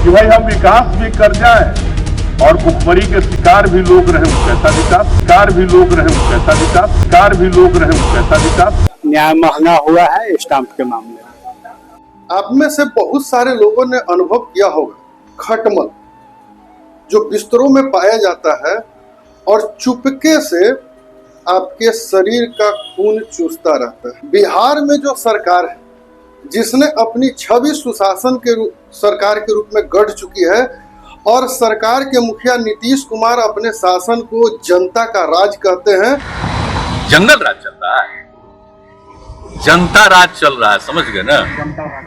कि भाई हम विकास भी कर जाए और भुखमरी के शिकार भी लोग रहे, कैसा विकास, शिकार भी लोग रहे, कैसा विकास, शिकार भी लोग रहे, कैसा विकास। न्याय महंगा हुआ है स्टाम्प के मामले में। आप में से बहुत सारे लोगों ने अनुभव किया होगा खटमल, जो बिस्तरों में पाया जाता है और चुपके से आपके शरीर का खून चूसता रहता है। बिहार में जो सरकार है जिसने अपनी छवि सुशासन के सरकार के रूप में गढ़ चुकी है और सरकार के मुखिया नीतीश कुमार अपने शासन को जनता का राज कहते हैं। जंगल राज चल रहा है, जनता राज चल रहा है, समझ गए ना।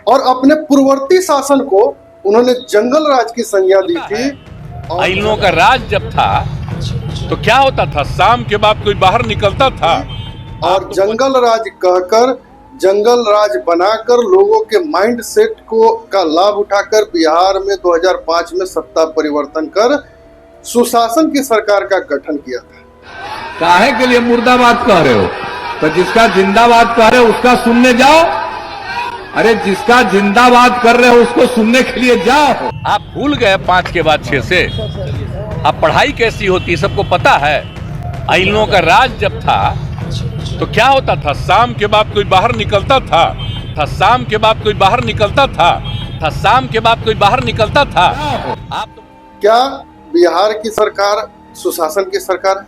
और अपने पूर्ववर्ती शासन को उन्होंने जंगल राज की संज्ञा दी थी। इन लोगों का राज जब था तो क्या होता था, शाम के बाद कोई बाहर निकलता था और जंगल राज कहकर, जंगल राज बनाकर लोगों के माइंड सेट का लाभ उठाकर बिहार में 2005 में सत्ता परिवर्तन कर सुशासन की सरकार का गठन किया था। काहे के लिए मुर्दाबाद कह रहे हो? तो जिसका जिंदाबाद कह रहे हो उसका सुनने जाओ। अरे जिसका जिंदाबाद कर रहे हो उसको सुनने के लिए जाओ। आप भूल गए 5 के बाद 6 से। अब पढ़ाई कैसी होती सबको पता है। इन लोगों का राज जब था तो क्या होता था, शाम के बाद कोई बाहर निकलता था शाम के बाद कोई बाहर निकलता था शाम के बाद कोई बाहर निकलता था। आप तो क्या बिहार की सरकार सुशासन की सरकार है?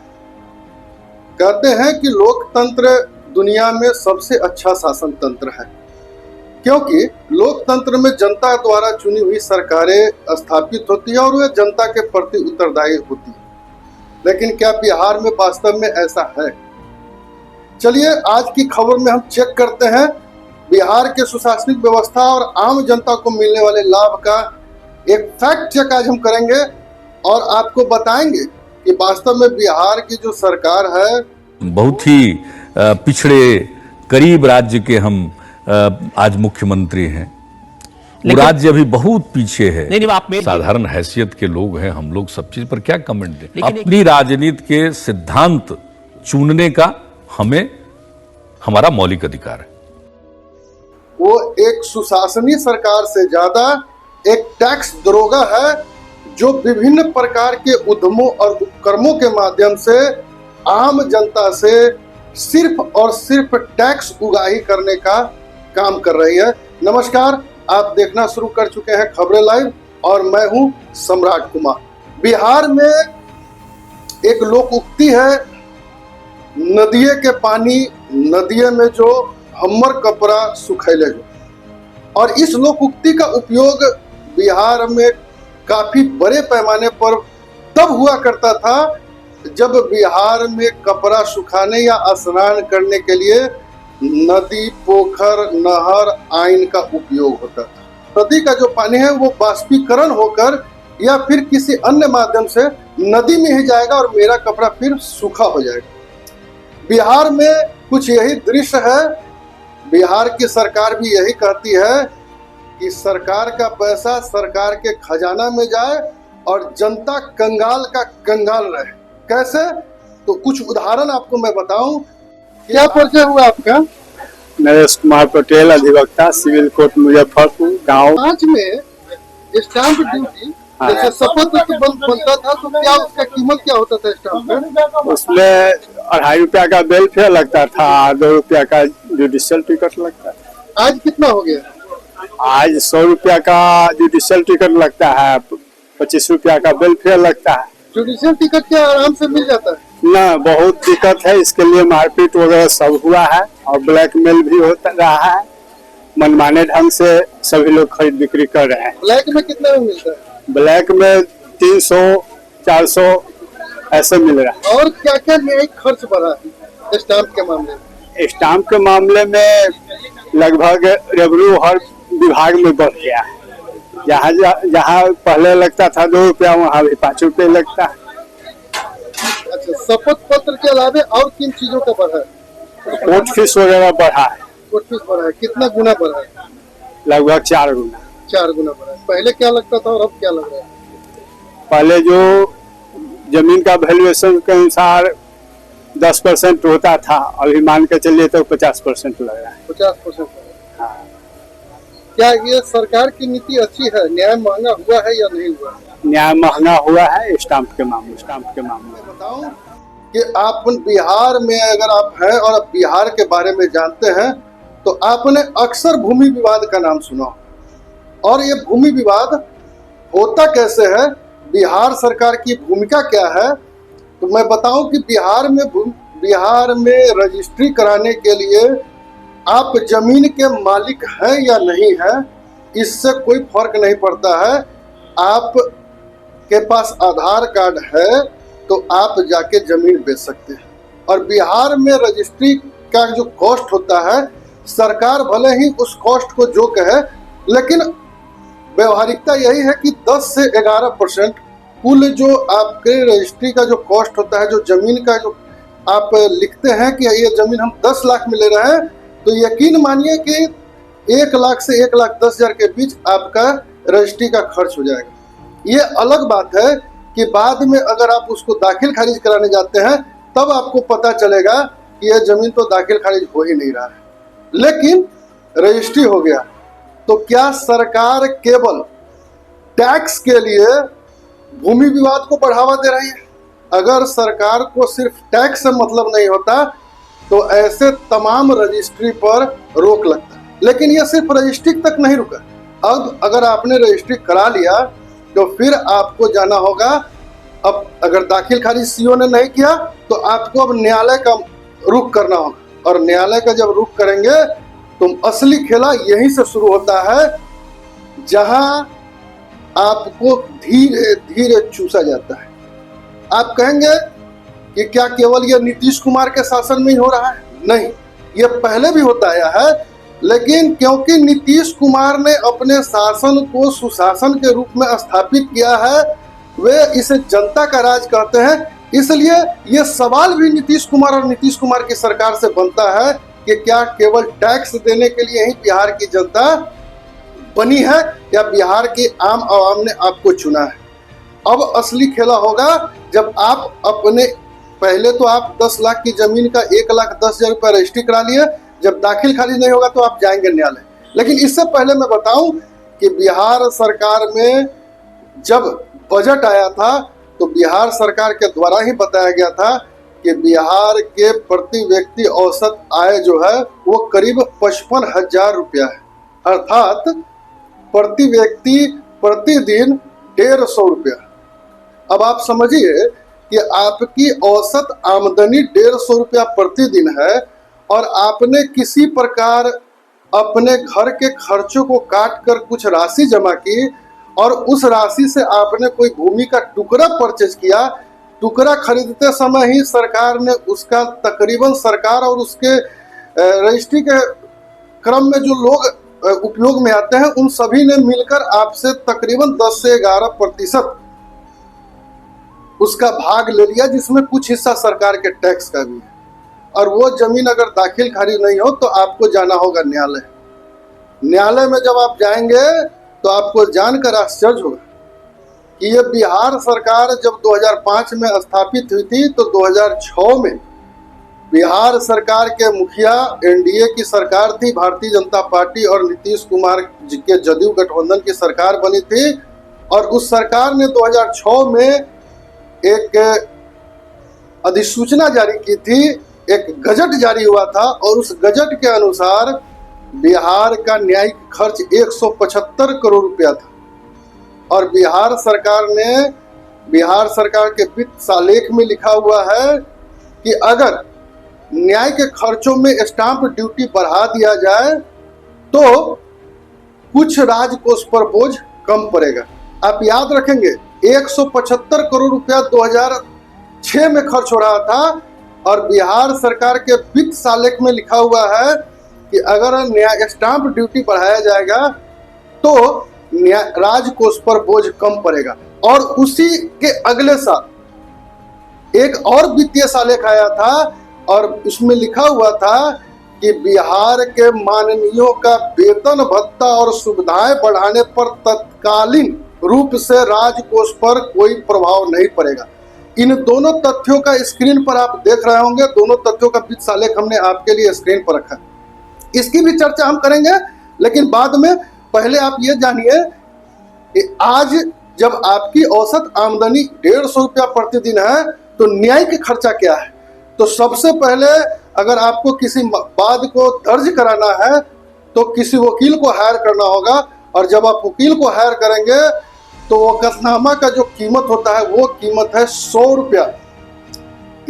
कहते हैं कि लोकतंत्र दुनिया में सबसे अच्छा शासन तंत्र है, क्योंकि लोकतंत्र में जनता द्वारा चुनी हुई सरकारें स्थापित होती है और वे जनता के प्रति उत्तरदायी होती है। लेकिन क्या बिहार में वास्तव में ऐसा है? चलिए आज की खबर में हम चेक करते हैं बिहार के सुशासनिक व्यवस्था और आम जनता को मिलने वाले लाभ का एक फैक्ट चेक आज हम करेंगे और आपको बताएंगे कि वास्तव में बिहार की जो सरकार है बहुत ही पिछड़े गरीब राज्य के हम आज मुख्यमंत्री हैं। वो राज्य अभी बहुत पीछे है। नहीं, आप साधारण हैसियत के लोग हैं हम लोग, सब चीज पर क्या कमेंट दें। अपनी राजनीति के सिद्धांत चुनने का हमें हमारा मौलिक अधिकार है। वो एक सुशासनीय सरकार से ज्यादा एक टैक्स दरोगा है जो विभिन्न प्रकार के उद्यमों और उपक्रमों के माध्यम से आम जनता से सिर्फ और सिर्फ टैक्स उगाही करने का काम कर रही है। नमस्कार, आप देखना शुरू कर चुके हैं खबरें लाइव और मैं हूं सम्राट कुमार। बिहार में एक लोक उक्ति है, नदिये के पानी नदिये में जो हमर कपड़ा सुखैले जो। और इस लोक उक्ति का उपयोग बिहार में काफी बड़े पैमाने पर तब हुआ करता था जब बिहार में कपड़ा सुखाने या स्नान करने के लिए नदी, पोखर, नहर, आइन का उपयोग होता था। नदी का जो पानी है वो बाष्पीकरण होकर या फिर किसी अन्य माध्यम से नदी में ही जाएगा और मेरा कपड़ा फिर सूखा हो जाएगा। बिहार में कुछ यही दृश्य है। बिहार की सरकार भी यही कहती है कि सरकार का पैसा सरकार के खजाना में जाए और जनता कंगाल का कंगाल रहे। कैसे? तो कुछ उदाहरण आपको मैं बताऊं। क्या परिचय हुआ आपका? नरेश कुमार पटेल, अधिवक्ता, सिविल कोर्ट मुजफ्फरपुर गाँव। आज में स्टाम्प ड्यूटी जैसे शपथ बनता था तो क्या उसका कीमत क्या होता था स्टाम्प का? उसमें 2.5 रुपया का वेलफेयर लगता था, 2 रुपया का जुडिशियल टिकट लगता था। आज कितना हो गया? आज 100 रुपया का जुडिशियल टिकट लगता है, 25 रुपया का वेलफेयर लगता है। जुडिशियल टिकट क्या आराम से मिल जाता है? ना, बहुत दिक्कत है। इसके लिए मारपीट वगैरह सब हुआ है और ब्लैकमेल भी होता रहा है। मनमाने ढंग से सभी लोग खरीद बिक्री कर रहे हैं। ब्लैक में कितने में मिलता है? ब्लैक में 300, 400 ऐसे मिल रहा है। और क्या क्या न्यायिक खर्च बढ़ा है स्टाम्प के मामले में? स्टाम्प के मामले में लगभग रेवेन्यू हर विभाग में बढ़ गया है। जहाँ पहले लगता था 2 रुपया, वहाँ भी 5 रुपये लगता है। अच्छा, शपथ पत्र के अलावा और किन चीजों का बढ़ा है? कोर्ट फीस वगैरह बढ़ा है। कोर्ट फीस बढ़ा है, कितना गुना बढ़ा है? लगभग 4 गुना। 4 गुना बढ़ा है। पहले क्या लगता था और अब क्या लग रहा है? पहले जो जमीन का वैल्यूएशन के अनुसार 10% होता था, अभी मान के चलिए तो 50% लग रहा है। 50%। हाँ। क्या ये सरकार की नीति अच्छी है? न्याय महंगा हुआ है या नहीं हुआ? न्याय महंगा हुआ है स्टाम्प के मामले मैं बताऊं कि आप बिहार में अगर आप हैं और आप बिहार के बारे में जानते हैं तो आपने अक्सर भूमि विवाद का नाम सुना, और ये भूमि विवाद होता कैसे है, बिहार सरकार की भूमिका क्या है, तो मैं बताऊं कि बिहार में रजिस्ट्री कराने के लिए आप जमीन के मालिक हैं या नहीं हैं, इससे कोई फर्क नहीं पड़ता है। आप के पास आधार कार्ड है तो आप जाके जमीन बेच सकते हैं। और बिहार में रजिस्ट्री का जो कॉस्ट होता है, सरकार भले ही उस कॉस्ट को जो कहे, लेकिन व्यवहारिकता यही है कि 10 से 11% कुल जो आपके रजिस्ट्री का जो कॉस्ट होता है, जो जमीन का जो आप लिखते हैं कि ये जमीन हम 10 लाख में ले रहे हैं, तो यकीन मानिए कि 1 लाख से 1,10,000 के बीच आपका रजिस्ट्री का खर्च हो जाएगा। ये अलग बात है कि बाद में अगर आप उसको दाखिल खारिज कराने जाते हैं तब आपको पता चलेगा कि यह जमीन तो दाखिल खारिज हो ही नहीं रहा है, लेकिन रजिस्ट्री हो गया। तो क्या सरकार केवल टैक्स के लिए भूमि विवाद को बढ़ावा दे रही है? अगर सरकार को सिर्फ टैक्स से मतलब नहीं होता तो ऐसे तमाम रजिस्ट्री पर रोक लगता। लेकिन यह सिर्फ रजिस्ट्री तक नहीं रुका। अब अगर आपने रजिस्ट्री करा लिया तो फिर आपको जाना होगा, अब अगर दाखिल खारिज सीओ ने नहीं किया तो आपको अब न्यायालय का रुख करना होगा, और न्यायालय का जब रुख करेंगे तो असली खेला यहीं से शुरू होता है, जहां आपको धीरे धीरे चूसा जाता है। आप कहेंगे कि क्या केवल ये नीतीश कुमार के शासन में ही हो रहा है? नहीं, ये पहले भी होता आया है, लेकिन क्योंकि नीतीश कुमार ने अपने शासन को सुशासन के रूप में स्थापित किया है, वे इसे जनता का राज कहते हैं, इसलिए ये सवाल भी नीतीश कुमार और नीतीश कुमार की सरकार से बनता है कि क्या केवल टैक्स देने के लिए ही बिहार की जनता बनी है या बिहार की आम आवाम ने आपको चुना है? अब असली खेला होगा जब आप अपने, पहले तो आप 10 लाख की जमीन का 1,10,000 रुपया रजिस्ट्री करा लिए, जब दाखिल खारिज नहीं होगा तो आप जाएंगे न्यायालय। लेकिन इससे पहले मैं बताऊं कि बिहार सरकार में जब बजट आया था तो बिहार सरकार के द्वारा ही बताया गया था कि बिहार के प्रति व्यक्ति औसत आय जो है वो करीब 55,000 रुपया है, अर्थात प्रति व्यक्ति प्रतिदिन 150 रुपया। अब आप समझिए कि आपकी औसत आमदनी 150 रुपया प्रतिदिन है, और आपने किसी प्रकार अपने घर के खर्चों को काट कर कुछ राशि जमा की, और उस राशि से आपने कोई भूमि का टुकड़ा परचेज किया। टुकड़ा खरीदते समय ही सरकार ने उसका तकरीबन, सरकार और उसके रजिस्ट्री के क्रम में जो लोग उपयोग में आते हैं उन सभी ने मिलकर आपसे तकरीबन 10 से 11% उसका भाग ले लिया, जिसमें कुछ हिस्सा सरकार के टैक्स का भी है। और वो जमीन अगर दाखिल खारिज नहीं हो तो आपको जाना होगा न्यायालय। न्यायालय में जब आप जाएंगे तो आपको जानकर आश्चर्य होगा कि ये बिहार सरकार जब 2005 में स्थापित हुई थी तो 2006 में बिहार सरकार के मुखिया एनडीए की सरकार थी, भारतीय जनता पार्टी और नीतीश कुमार के जदयू गठबंधन की सरकार बनी थी। और उस सरकार ने 2006 में एक अधिसूचना जारी की थी, एक गजट जारी हुआ था, और उस गजट के अनुसार बिहार का न्यायिक खर्च 175 करोड़ रुपया था। और बिहार सरकार के वित्त सालेख में लिखा हुआ है कि अगर न्याय के खर्चों में स्टाम्प ड्यूटी बढ़ा दिया जाए तो कुछ राजकोष पर बोझ कम पड़ेगा। आप याद रखेंगे 175 करोड़ रुपया 2006 में खर्च हो रहा था, और बिहार सरकार के वित्त सालेख में लिखा हुआ है कि अगर स्टाम्प ड्यूटी बढ़ाया जाएगा तो राजकोष पर बोझ कम पड़ेगा। और उसी के अगले साल एक और वित्तीय सालेख आया था और उसमें लिखा हुआ था कि बिहार के माननीयों का वेतन भत्ता और सुविधाएं बढ़ाने पर तत्कालीन रूप से राजकोष पर कोई प्रभाव नहीं पड़ेगा। इन दोनों तथ्यों का स्क्रीन पर आप देख रहे होंगे, दोनों तथ्यों का वित्त सालेख हमने आपके लिए स्क्रीन पर रखा है। इसकी भी चर्चा हम करेंगे, लेकिन बाद में पहले आप ये जानिए कि आज जब आपकी औसत आमदनी 150 रुपया प्रतिदिन है तो न्यायिक खर्चा क्या है। तो सबसे पहले अगर आपको किसी वाद को दर्ज कराना है तो किसी वकील को हायर करना होगा, और जब आप वकील को हायर करेंगे तो वकालतनामा का जो कीमत होता है वो कीमत है 100 रुपया।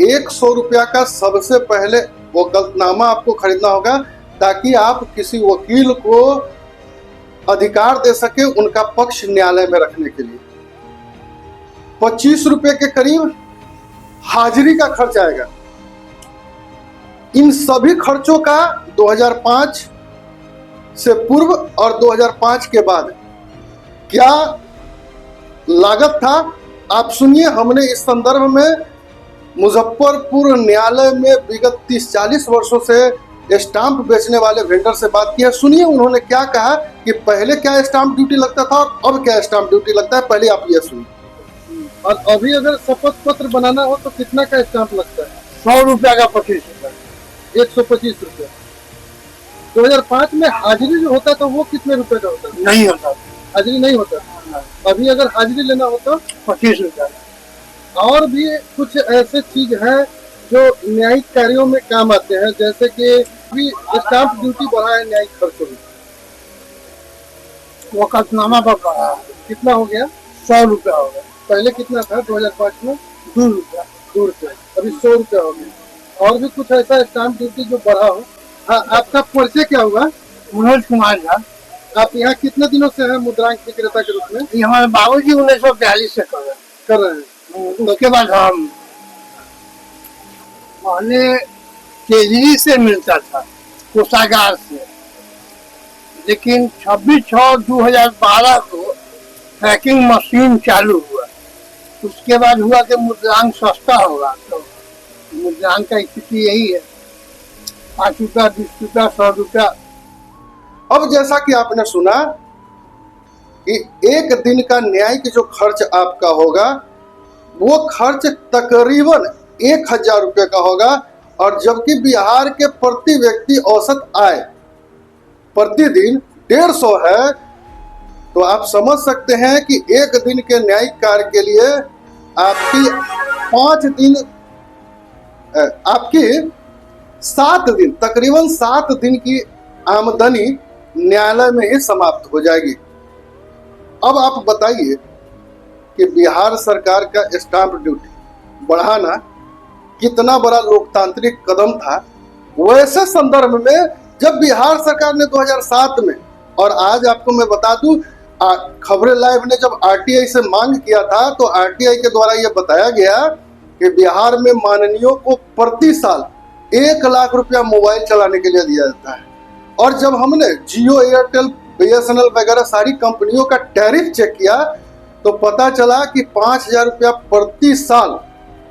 100 रुपया का सबसे पहले वकालतनामा आपको खरीदना होगा ताकि आप किसी वकील को अधिकार दे सके उनका पक्ष न्यायालय में रखने के लिए। 25 रुपए के करीब हाजिरी का खर्च आएगा। इन सभी खर्चों का 2005 से पूर्व और 2005 के बाद क्या लागत था आप सुनिए। हमने इस संदर्भ में मुजफ्फरपुर न्यायालय में विगत 30-40 वर्षों से स्टाम्प बेचने वाले वेंडर से बात की है। सुनिए उन्होंने क्या कहा कि पहले क्या स्टाम्प ड्यूटी लगता था और अब क्या स्टाम्प ड्यूटी लगता है। पहले आप ये सुनिए। और अभी अगर शपथ पत्र बनाना हो तो कितना का स्टाम्प लगता है? 100 रुपया का 25 रुपया, 125 रुपया। 2005 में हाजिरी जो होता था वो कितने रुपए का होता था? नहीं होता, हाजिरी नहीं होता। अभी अगर हाजिरी लेना हो तो 25 रुपया। और भी कुछ ऐसे चीज है जो न्यायिक कार्यों में काम आते हैं, जैसे कि अभी स्टाम्प ड्यूटी बढ़ा है न्यायिक खर्चों में। वकालतनामा पर बढ़ा कितना हो गया? 100 रुपया हो गया। पहले कितना था 2005 में? 2 रुपया। 2 रुपया, अभी 100 रुपया हो गया। और भी कुछ ऐसा स्टाम्प ड्यूटी जो बढ़ा हो। हाँ, आपका परिचय क्या होगा? मनोज कुमार झा। आप यहाँ कितने दिनों से हैं मुद्रांक विक्रेता के रूप में? ये हमारे बाबूजी 1942 से कर रहे हैं। उसके बाद हम पहले केजरी से मिलता था कोषागार से, लेकिन 26/6/2012 को ट्रैकिंग मशीन चालू हुआ। उसके बाद हुआ कि मुद्रांक सस्ता होगा, तो मुद्रांक का स्थिति यही है, 5 रुपया, 20 रुपया, 100 रुपया। अब जैसा कि आपने सुना कि एक दिन का न्यायिक जो खर्च आपका होगा वो खर्च तकरीबन 1000 रुपये का होगा, और जबकि बिहार के प्रति व्यक्ति औसत आय प्रतिदिन 150 है, तो आप समझ सकते हैं कि एक दिन के न्यायिक कार्य के लिए आपकी 7 दिन तकरीबन 7 दिन की आमदनी न्यायालय में ही समाप्त हो जाएगी। अब आप बताइए कि बिहार सरकार का स्टाम्प ड्यूटी बढ़ाना कितना बड़ा लोकतांत्रिक कदम था। वैसे संदर्भ में जब बिहार सरकार ने 2007 में, और आज आपको मैं बता दूं, खबरें लाइव ने जब आरटीआई से मांग किया था तो आरटीआई के द्वारा यह बताया गया कि बिहार में माननीयों को प्रति साल 1 लाख रुपया मोबाइल चलाने के लिए दिया जाता है। और जब हमने जियो, एयरटेल, बीएसएनएल वगैरह सारी कंपनियों का टैरिफ चेक किया तो पता चला कि 5000 रुपया प्रति साल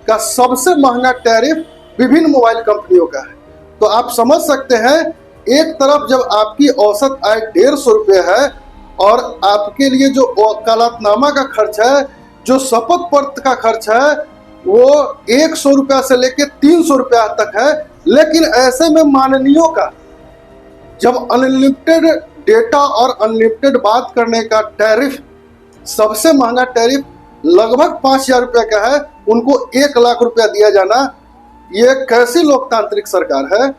का सबसे महंगा टैरिफ विभिन्न मोबाइल कंपनियों का है। तो आप समझ सकते हैं, एक तरफ जब आपकी औसत आय 150 रुपये है और आपके लिए जो वकालतनामा का खर्च है, जो शपथ पत्र का खर्च है, वो 100 रुपया से लेकर 300 रुपया तक है। लेकिन ऐसे में माननीयों का जब अनलिमिटेड डेटा और अनलिमिटेड बात करने का टैरिफ, सबसे महंगा टैरिफ लगभग 5000 रुपये का है, उनको 1 लाख रुपया दिया जाना, ये कैसी लोकतांत्रिक सरकार है,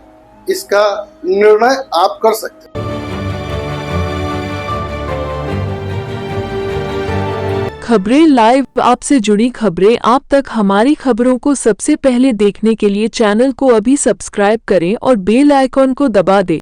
इसका निर्णय आप कर सकते हैं। खबरें लाइव, आपसे जुड़ी खबरें आप तक। हमारी खबरों को सबसे पहले देखने के लिए चैनल को अभी सब्सक्राइब करें और बेल आइकॉन को दबा दें।